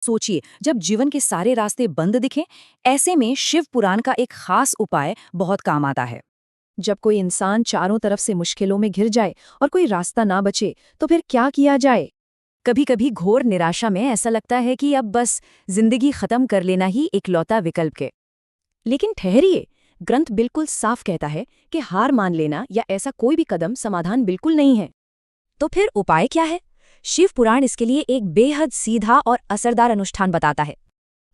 सोचिए, जब जीवन के सारे रास्ते बंद दिखें, ऐसे में शिव पुराण का एक खास उपाय बहुत काम आता है। जब कोई इंसान चारों तरफ से मुश्किलों में घिर जाए और कोई रास्ता ना बचे, तो फिर क्या किया जाए? कभी कभी घोर निराशा में ऐसा लगता है कि अब बस जिंदगी खत्म कर लेना ही इकलौता विकल्प है। लेकिन ठहरिए, ग्रंथ बिल्कुल साफ कहता है कि हार मान लेना या ऐसा कोई भी कदम समाधान बिल्कुल नहीं है। तो फिर उपाय क्या है? शिव पुराण इसके लिए एक बेहद सीधा और असरदार अनुष्ठान बताता है।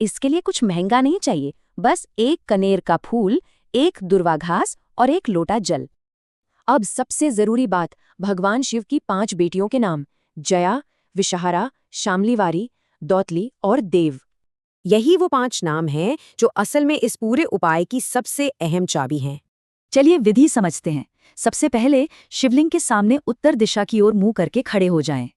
इसके लिए कुछ महंगा नहीं चाहिए, बस एक कनेर का फूल, एक दुर्वा घास और एक लोटा जल। अब सबसे जरूरी बात, भगवान शिव की 5 बेटियों के नाम: जया, विषहारा, शामलीवारी, दौतली और देव। यही वो 5 नाम हैं जो असल में इस पूरे उपाय की सबसे अहम चाबी हैं। चलिए विधि समझते हैं। सबसे पहले शिवलिंग के सामने उत्तर दिशा की ओर मुंह करके खड़े हो जाएं।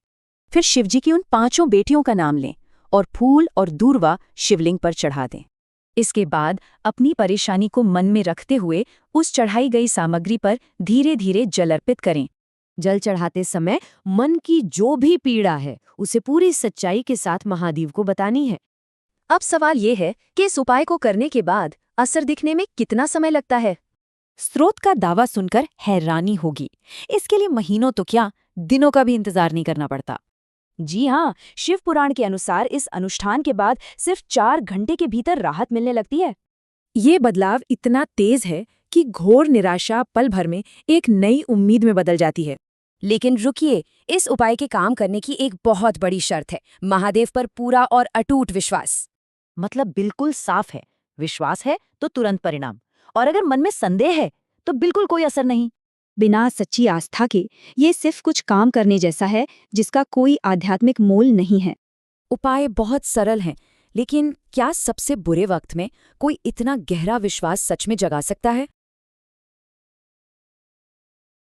फिर शिवजी की उन 5 बेटियों का नाम लें और फूल और दूर्वा शिवलिंग पर चढ़ा दें। इसके बाद अपनी परेशानी को मन में रखते हुए उस चढ़ाई गई सामग्री पर धीरे धीरे जल अर्पित करें। जल चढ़ाते समय मन की जो भी पीड़ा है उसे पूरी सच्चाई के साथ महादेव को बतानी है। अब सवाल ये है कि इस उपाय को करने के बाद असर दिखने में कितना समय लगता है? स्रोत का दावा सुनकर हैरानी होगी। इसके लिए महीनों तो क्या, दिनों का भी इंतजार नहीं करना पड़ता। जी हाँ, शिव पुराण के अनुसार इस अनुष्ठान के बाद सिर्फ 4 घंटे के भीतर राहत मिलने लगती है। ये बदलाव इतना तेज है कि घोर निराशा पल भर में एक नई उम्मीद में बदल जाती है। लेकिन रुकिए, इस उपाय के काम करने की एक बहुत बड़ी शर्त है: महादेव पर पूरा और अटूट विश्वास। मतलब बिल्कुल साफ है, विश्वास है तो तुरंत परिणाम, और अगर मन में संदेह है तो बिल्कुल कोई असर नहीं। बिना सच्ची आस्था के ये सिर्फ कुछ काम करने जैसा है, जिसका कोई आध्यात्मिक मोल नहीं है। उपाय बहुत सरल हैं, लेकिन क्या सबसे बुरे वक्त में कोई इतना गहरा विश्वास सच में जगा सकता है?